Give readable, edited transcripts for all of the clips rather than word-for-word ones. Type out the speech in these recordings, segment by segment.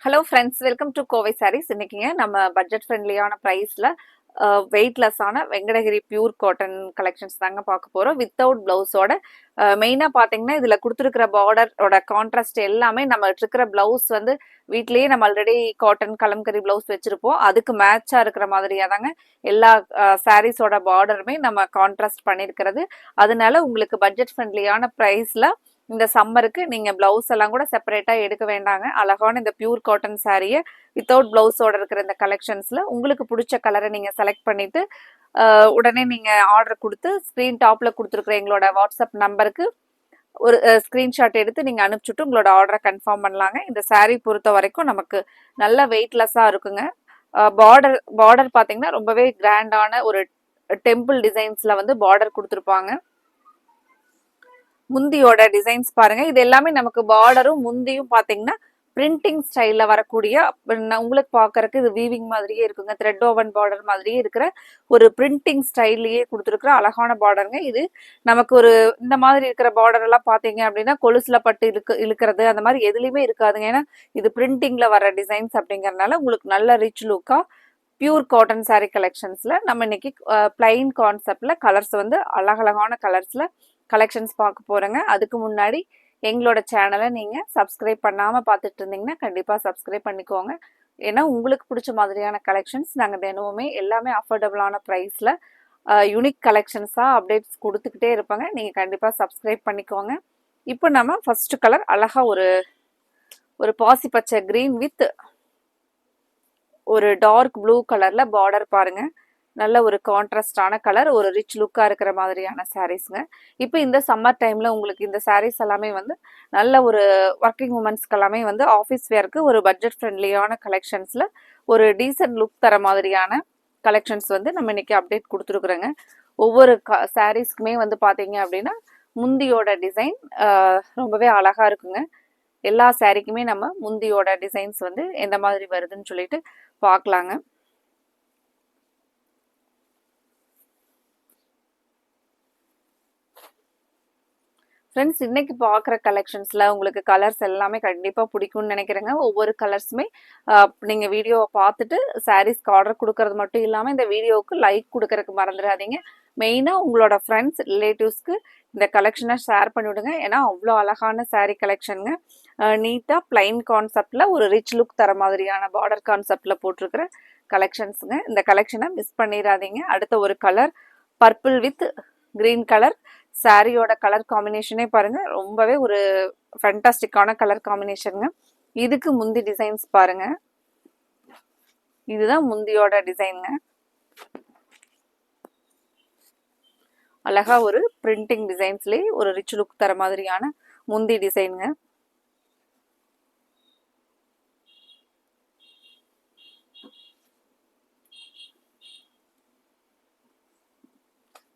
Hello friends, welcome to Kovai sarees. இன்னைக்குங்க நம்ம budget ஃப்ரெண்ட்லியான ப்ரைஸில் வெயிட்லெஸ்ஸான வெங்கடகிரி பியூர் காட்டன் கலெக்ஷன்ஸ் தாங்க பார்க்க போகிறோம். வித்தவுட் ப்ளவுஸோட மெயினாக பார்த்தீங்கன்னா இதில் கொடுத்துருக்கிற பார்டரோட கான்ட்ராஸ்ட் எல்லாமே நம்ம இருக்கிற ப்ளவுஸ் வந்து வீட்லேயே நம்ம ஆல்ரெடி காட்டன் கலம்கரி ப்ளவுஸ் வச்சுருப்போம். அதுக்கு மேட்சாக இருக்கிற மாதிரியாக தாங்க எல்லா சாரீஸோட பார்டருமே நம்ம கான்ட்ராஸ்ட் பண்ணியிருக்கிறது. அதனால உங்களுக்கு பட்ஜெட் ஃப்ரெண்ட்லியான ப்ரைஸில் இந்த சம்மருக்கு நீங்க பிளவுஸ் எல்லாம் கூட செப்பரேட்டா எடுக்க வேண்டாங்க. அழகான இந்த பியூர் காட்டன் சாரியை வித்தவுட் பிளவுஸோட இருக்கிற இந்த கலெக்ஷன்ஸ்ல உங்களுக்கு பிடிச்ச கலரை நீங்க செலக்ட் பண்ணிட்டு உடனே நீங்க ஆர்டர் கொடுத்து ஸ்கிரீன் டாப்ல கொடுத்துருக்குற எங்களோட வாட்ஸ்அப் நம்பருக்கு ஒரு ஸ்கிரீன்ஷாட் எடுத்து நீங்க அனுப்பிச்சுட்டு உங்களோட ஆர்டரை கன்ஃபார்ம் பண்ணலாங்க. இந்த சாரீ பொறுத்த வரைக்கும் நமக்கு நல்ல வெயிட்லெஸ்ஸா இருக்குங்க. பார்டர் பாத்தீங்கன்னா ரொம்பவே கிராண்டான ஒரு டெம்பிள் டிசைன்ஸ்ல வந்து பார்டர் கொடுத்துருப்பாங்க. முந்தியோட டிசைன்ஸ் பாருங்க. இது எல்லாமே நமக்கு பார்டரும் முந்தியும் பாத்தீங்கன்னா பிரிண்டிங் ஸ்டைல்ல வரக்கூடிய உங்களுக்கு பாக்குறதுக்கு இது வீவிங் மாதிரியே இருக்குங்க. த்ரெட் ஓவன் பார்டர் மாதிரியே இருக்கிற ஒரு பிரிண்டிங் ஸ்டைல்லயே கொடுத்துருக்குற அழகான பார்டருங்க. இது நமக்கு ஒரு இந்த மாதிரி இருக்கிற பார்டர் எல்லாம் பாத்தீங்க அப்படின்னா கொலுசுல பட்டு இழுக்கிறது அந்த மாதிரி எதுலையுமே இருக்காதுங்க. ஏன்னா இது பிரிண்டிங்ல வர டிசைன்ஸ் அப்படிங்கறதுனால உங்களுக்கு நல்ல ரிச் லுக்கா பியூர் காட்டன் சாரீ கலெக்ஷன்ஸ்ல நம்ம இன்னைக்கு பிளைன் கான்செப்ட்ல கலர்ஸ் வந்து அழகழகான கலர்ஸ்ல கலெக்ஷன்ஸ் பார்க்க போறேங்க. அதுக்கு முன்னாடி எங்களோட சேனலை நீங்க சப்ஸ்கிரைப் பண்ணாம பார்த்துட்டு இருந்தீங்கன்னா கண்டிப்பா சப்ஸ்கிரைப் பண்ணிக்கோங்க. ஏன்னா உங்களுக்கு பிடிச்ச மாதிரியான கலெக்ஷன்ஸ் நாங்கள் தினமுமே எல்லாமே அஃபோர்டபுளான ப்ரைஸ்ல யூனிக் கலெக்ஷன்ஸா அப்டேட்ஸ் கொடுத்துக்கிட்டே இருப்பாங்க. நீங்க கண்டிப்பா சப்ஸ்கிரைப் பண்ணிக்கோங்க. இப்போ நம்ம ஃபர்ஸ்ட் கலர் அழகா ஒரு பாசி பச்சை கிரீன் வித் ஒரு டார்க் ப்ளூ கலர்ல பார்டர் பாருங்க. நல்ல ஒரு கான்ட்ராஸ்டான கலர், ஒரு ரிச் லுக்கா இருக்கிற மாதிரியான சாரீஸ்ங்க. இப்போ இந்த சம்மர் டைம்ல உங்களுக்கு இந்த சாரீஸ் எல்லாமே வந்து நல்ல ஒரு ஒர்க்கிங் உமன்ஸ்க்கு எல்லாமே வந்து ஆஃபீஸ் வேருக்கு ஒரு பட்ஜெட் ஃப்ரெண்ட்லியான கலெக்ஷன்ஸ்ல ஒரு டீசென்ட் லுக் தர மாதிரியான கலெக்ஷன்ஸ் வந்து நம்ம இன்னைக்கு அப்டேட் கொடுத்துருக்குறோங்க. ஒவ்வொரு சாரீஸ்க்குமே வந்து பாத்தீங்க அப்படின்னா முந்தியோட டிசைன் ரொம்பவே அழகா இருக்குங்க. எல்லா சாரீக்குமே நம்ம முந்தியோட டிசைன்ஸ் வந்து எந்த மாதிரி வருதுன்னு சொல்லிட்டு பார்க்கலாங்க. ஃப்ரெண்ட்ஸ், இன்னைக்கு பார்க்குற கலெக்ஷன்ஸில் உங்களுக்கு கலர்ஸ் எல்லாமே கண்டிப்பாக பிடிக்கும்னு நினைக்கிறேங்க. ஒவ்வொரு கலர்ஸுமே நீங்கள் வீடியோவை பார்த்துட்டு சாரீஸ்க்கு ஆர்டர் கொடுக்கறது மட்டும் இல்லாமல் இந்த வீடியோவுக்கு லைக் கொடுக்கறதுக்கு மறந்துடாதீங்க. மெயினாக உங்களோட ஃப்ரெண்ட்ஸ் ரிலேட்டிவ்ஸ்க்கு இந்த கலெக்ஷனை ஷேர் பண்ணிவிடுங்க. ஏன்னா அவ்வளோ அழகான சாரீ கலெக்ஷனுங்க. நீட்டாக பிளைன் கான்செப்டில் ஒரு ரிச் லுக் தர மாதிரியான பார்டர் கான்செப்டில் போட்டிருக்கிற கலெக்ஷன்ஸுங்க. இந்த கலெக்ஷனை மிஸ் பண்ணிடாதீங்க. அடுத்த ஒரு colour purple with green colour சாரியோட கலர் காம்பினேஷனே பாருங்க, ரொம்பவே ஒரு ஃபேண்டாஸ்டிக்கான கலர் காம்பினேஷனுங்க. இதுக்கு முந்தி டிசைன்ஸ் பாருங்க. இதுதான் முந்தியோட டிசைனுங்க. அழகா ஒரு பிரிண்டிங் டிசைன்ஸ்லயே ஒரு ரிச் லுக் தர மாதிரியான முந்தி டிசைனுங்க.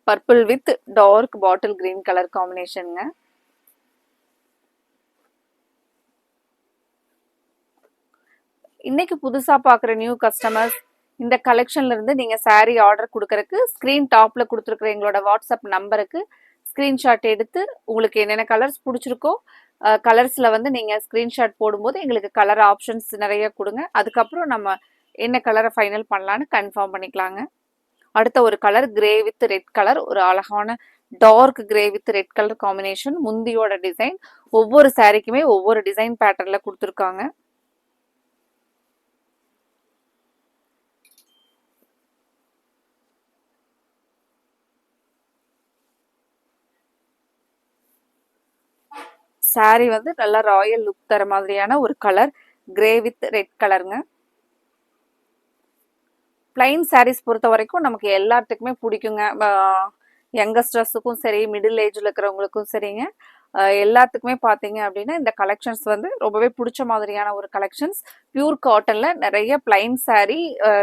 Purple with dark bottle green colour காம்பினேஷனுங்க. இன்னைக்கு புதுசா பாக்குற நியூ கஸ்டமர்ஸ் இந்த கலெக்ஷன்ல இருந்து நீங்க சாரீ ஆர்டர் கொடுக்கறதுக்கு ஸ்கிரீன் டாப்ல கொடுத்துருக்குற எங்களோட வாட்ஸ்அப் நம்பருக்கு ஸ்கிரீன்ஷாட் எடுத்து உங்களுக்கு என்னென்ன கலர்ஸ் பிடிச்சிருக்கோ கலர்ஸ்ல வந்து நீங்க ஸ்கிரீன்ஷாட் போடும்போது எங்களுக்கு கலர் ஆப்ஷன்ஸ் நிறைய கொடுங்க. அதுக்கப்புறம் நம்ம என்ன கலரை ஃபைனல் பண்ணலான்னு கன்ஃபார்ம் பண்ணிக்கலாங்க. அடுத்த ஒரு colour grey with red colour, ஒரு அழகான dark grey with red colour combination. முந்தியோட டிசைன் ஒவ்வொரு சாரீக்குமே ஒவ்வொரு டிசைன் பேட்டர்ன்ல கொடுத்துருக்காங்க. சாரி வந்து நல்லா ராயல் லுக் தர மாதிரியான ஒரு கலர் கிரே வித் ரெட் கலருங்க. பிளைன் சாரீஸ் பொறுத்த வரைக்கும் நமக்கு எல்லாத்துக்குமே பிடிக்குங்க. யங்கஸ்டர்ஸுக்கும் சரி, மிடில் ஏஜ்ல இருக்கிறவங்களுக்கும் சரிங்க, எல்லாத்துக்குமே பார்த்தீங்க அப்படின்னா இந்த கலெக்ஷன்ஸ் வந்து ரொம்பவே பிடிச்ச மாதிரியான ஒரு கலெக்ஷன்ஸ். பியூர் காட்டன்ல நிறைய பிளைன் சாரீ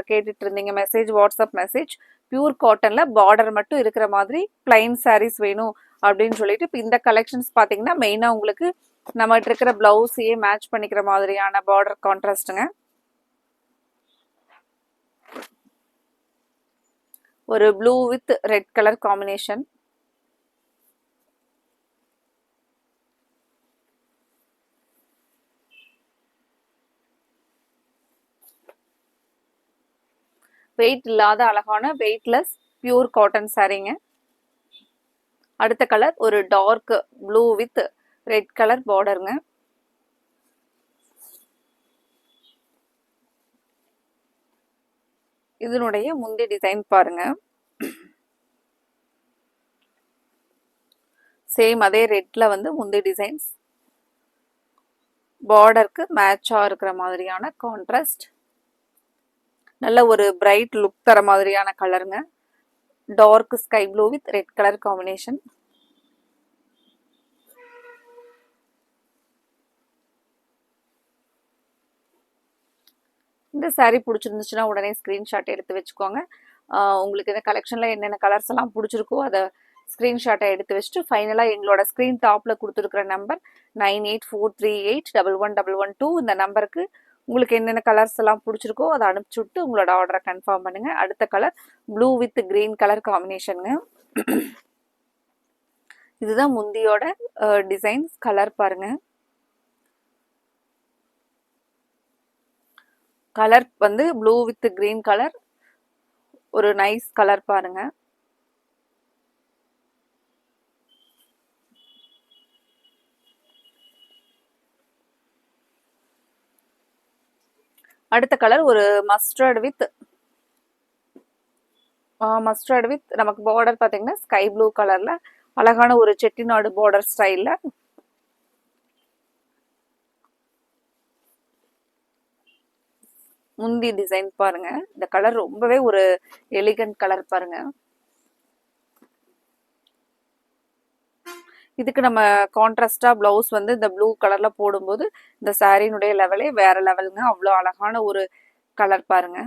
கேட்டுட்டு இருந்தீங்க, மெசேஜ் வாட்ஸ்அப் மெசேஜ். பியூர் காட்டன்ல பார்டர் மட்டும் இருக்கிற மாதிரி பிளைன் சாரீஸ் வேணும் அப்படின்னு சொல்லிட்டு இப்போ இந்த கலெக்ஷன்ஸ் பார்த்தீங்கன்னா மெயினாக உங்களுக்கு நம்மகிட்ட இருக்கிற பிளவுஸையே மேட்ச் பண்ணிக்கிற மாதிரியான பார்டர் கான்ட்ராஸ்ட்டுங்க. ஒரு blue with red colour combination. Weight இல்லாத அழகான வெயிட்லெஸ் பியூர் காட்டன் சாரீங்க. அடுத்த கலர் ஒரு dark blue with red colour பார்டருங்க. இதனுடைய முந்தி டிசைன் பாருங்க. சேம் அதே ரெட்ல வந்து முந்தி டிசைன்ஸ் பார்டருக்கு மேட்சா இருக்கிற மாதிரியான கான்ட்ராஸ்ட். நல்ல ஒரு பிரைட் லுக் தர மாதிரியான கலருங்க. Dark sky blue with red colour combination. இந்த saree பிடிச்சிருந்துச்சுன்னா உடனே ஸ்க்ரீன்ஷாட் எடுத்து வச்சுக்கோங்க. உங்களுக்கு இந்த கலெக்ஷனில் என்னென்ன கலர்ஸ் எல்லாம் பிடிச்சிருக்கோ அதை ஸ்க்ரீன்ஷாட்டை எடுத்து வச்சுட்டு ஃபைனலாக எங்களோட ஸ்க்ரீன் டாப்பில் கொடுத்துருக்குற நம்பர் 9843811112 இந்த நம்பருக்கு உங்களுக்கு என்னென்ன கலர்ஸ் எல்லாம் பிடிச்சிருக்கோ அதை அனுப்பிச்சி விட்டு உங்களோட ஆர்டரை கன்ஃபார்ம் பண்ணுங்கள். அடுத்த colour blue with green colour காம்பினேஷனுங்க. இதுதான் முந்தியோட டிசைன்ஸ். கலர் பாருங்கள். கலர் வந்து ப்ளூ வித் கிரீன் கலர், ஒரு நைஸ் கலர் பாருங்க. அடுத்த கலர் ஒரு மஸ்டர்ட் வித் நமக்கு பார்டர் பார்த்தீங்கன்னா ஸ்கை ப்ளூ கலர்ல அழகான ஒரு செட்டிநாடு பார்டர் ஸ்டைல்ல முந்தி டிசைன் பாருங்க. இந்த கலர் ரொம்பவே ஒரு எலிகன்ட் கலர் பாருங்க. இதுக்கு நம்ம கான்ட்ராஸ்டா பிளவுஸ் வந்து இந்த ப்ளூ கலர்ல போடும்போது இந்த சாரியினுடைய லெவலே வேற லெவலுங்க. அவ்வளோ அழகான ஒரு கலர் பாருங்க.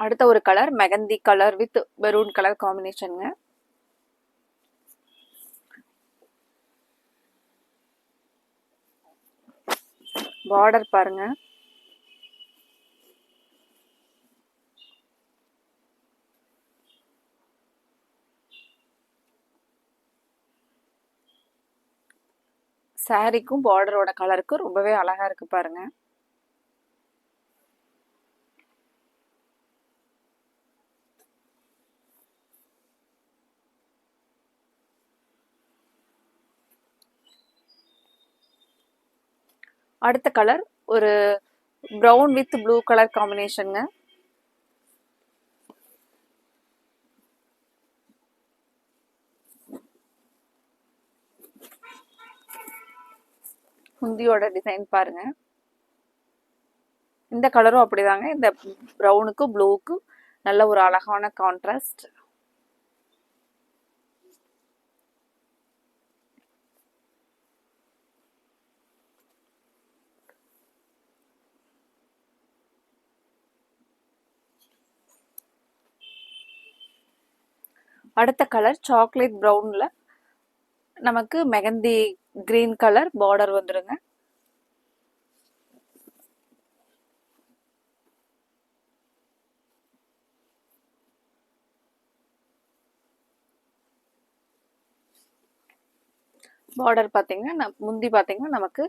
அடுத்த ஒரு colour mehndi colour with maroon colour காம்பினேஷனுங்க. பார்டர் பாருங்க. சாரிக்கும் பார்டரோட கலருக்கும் ரொம்பவே அழகா இருக்கு பாருங்க. அடுத்த கலர் ஒரு பிரவுன் வித் ப்ளூ கலர் காம்பினேஷனுங்க. முந்தியோட டிசைன் பாருங்க. இந்த கலரும் அப்படிதாங்க. இந்த ப்ரௌனுக்கும் ப்ளூக்கும் நல்ல ஒரு அழகான கான்ட்ராஸ்ட். அடுத்த கலர் சாக்லேட் ப்ரௌன்ல நமக்கு மெகந்தி கிரீன் கலர் பார்டர் வந்துருங்க. பார்டர் பார்த்தீங்கன்னா முந்தி பார்த்தீங்கன்னா நமக்கு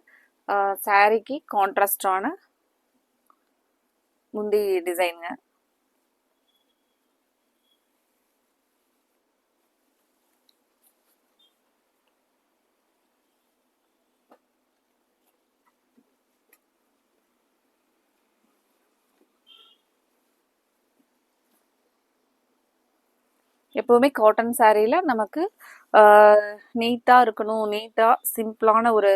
சாரிக்கு கான்ட்ராஸ்டான முந்தி டிசைனுங்க. எப்பவுமே காட்டன் சாரீல நமக்கு நீட்டா இருக்கணும், நீட்டா சிம்பிளான ஒரு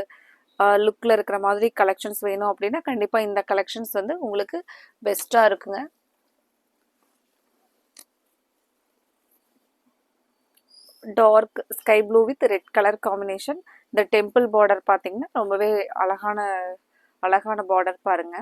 லுக்ல இருக்கிற மாதிரி கலெக்ஷன்ஸ் வேணும் அப்படின்னா கண்டிப்பா இந்த கலெக்ஷன்ஸ் வந்து உங்களுக்கு பெஸ்டா இருக்குங்க. Dark sky blue with red colour combination. இந்த டெம்பிள் பார்டர் பார்த்தீங்கன்னா ரொம்பவே அழகான அழகான பார்டர் பாருங்க.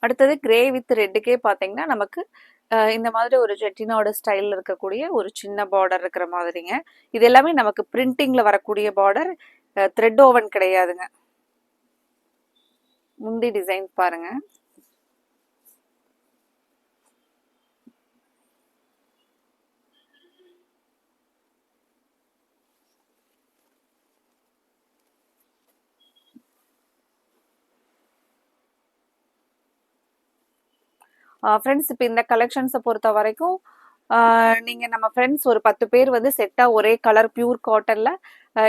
அடுத்தது கிரே வித் ரெட்டுக்கே பார்த்தீங்கன்னா நமக்கு இந்த மாதிரி ஒரு செட்டிநாடு ஸ்டைலில் இருக்கக்கூடிய ஒரு சின்ன பார்டர் இருக்கிற மாதிரிங்க. இது எல்லாமே நமக்கு பிரிண்டிங்கில் வரக்கூடிய பார்டர், த்ரெட் ஓவன் கிடையாதுங்க. முந்தி டிசைன் பாருங்க. ஃப்ரெண்ட்ஸ், இப்போ இந்த கலெக்ஷன்ஸை பொறுத்த வரைக்கும் நீங்கள் நம்ம ஃப்ரெண்ட்ஸ் ஒரு 10 பேர் வந்து செட்டாக ஒரே கலர் பியூர் காட்டனில்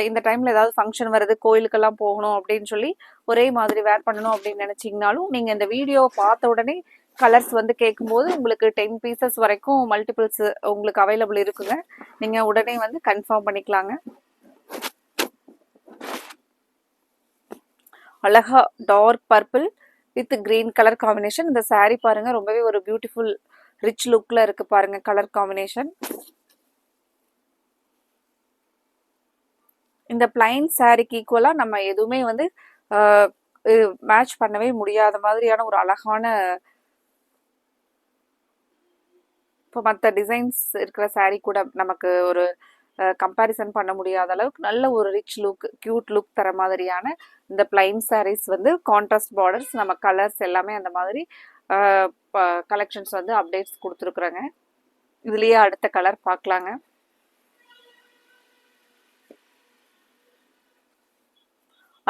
இந்த டைமில் ஏதாவது ஃபங்க்ஷன் வருது, கோயிலுக்கெல்லாம் போகணும் அப்படின்னு சொல்லி ஒரே மாதிரி வேர் பண்ணணும் அப்படின்னு நினச்சிங்கனாலும் நீங்கள் இந்த வீடியோவை பார்த்த உடனே கலர்ஸ் வந்து கேட்கும்போது உங்களுக்கு 10 பீசஸ் வரைக்கும் மல்டிபிள்ஸ் உங்களுக்கு அவைலபிள் இருக்குங்க. நீங்கள் உடனே வந்து கன்ஃபார்ம் பண்ணிக்கலாங்க. அழகா dark purple with green colour combination. இந்த saree பாருங்க, ரொம்பவே ஒரு பியூட்டிஃபுல் ரிச் லுக்ல இருக்கு பாருங்க கலர் காம்பினேஷன். இந்த பிளைன் சாரிக்கு ஈக்குவலா நம்ம எதுவுமே வந்து மேட்ச் பண்ணவே முடியாத மாதிரியான ஒரு அழகான, இப்போ மற்ற டிசைன்ஸ் இருக்கிற saree கூட நமக்கு ஒரு கம்பேரிசன் பண்ண முடியாத அளவுக்கு நல்ல ஒரு ரிச் லுக், கியூட் லுக் தர மாதிரியான இந்த பிளைன் சாரீஸ் வந்து கான்ட்ராஸ்ட் பார்டர்ஸ், நம்ம கலர்ஸ் எல்லாமே அந்த மாதிரி கலெக்ஷன்ஸ் வந்து அப்டேட்ஸ் கொடுத்துருக்குறேங்க. இதுலயே அடுத்த கலர் பார்க்கலாங்க.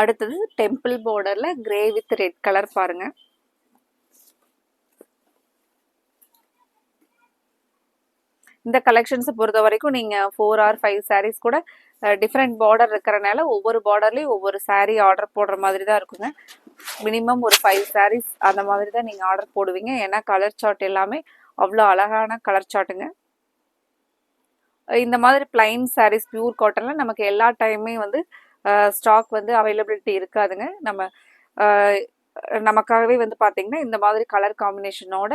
அடுத்தது டெம்பிள் பார்டர்ல கிரே வித் ரெட் கலர் பாருங்க. இந்த கலெக்ஷன்ஸை பொறுத்த வரைக்கும் நீங்கள் 4 or 5 sarees கூட டிஃப்ரெண்ட் பார்டர் இருக்கிறனால ஒவ்வொரு பார்டர்லேயும் ஒவ்வொரு saree ஆர்டர் போடுற மாதிரி தான் இருக்குங்க. மினிமம் ஒரு 5 sarees அந்த மாதிரி தான் நீங்கள் ஆர்டர் போடுவீங்க. ஏன்னா கலர் சார்ட் எல்லாமே அவ்வளோ அழகான கலர் சார்ட்டுங்க. இந்த மாதிரி பிளைன் sarees பியூர் காட்டனில் நமக்கு எல்லா டைமே வந்து ஸ்டாக் வந்து அவைலபிலிட்டி இருக்காதுங்க. நமக்காகவே வந்து பார்த்தீங்கன்னா இந்த மாதிரி கலர் காம்பினேஷனோட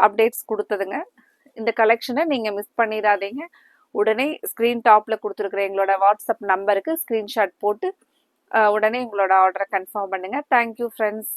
அப்டேட்ஸ் கொடுத்ததுங்க. இந்த கலெக்ஷனை நீங்கள் மிஸ் பண்ணிடாதீங்க. உடனே ஸ்க்ரீன் டாப்பில் கொடுத்துருக்குற எங்களோட வாட்ஸ்அப் நம்பருக்கு ஸ்க்ரீன்ஷாட் போட்டு உடனே உங்களோட ஆர்டரை கன்ஃபார்ம் பண்ணுங்கள். Thank you friends.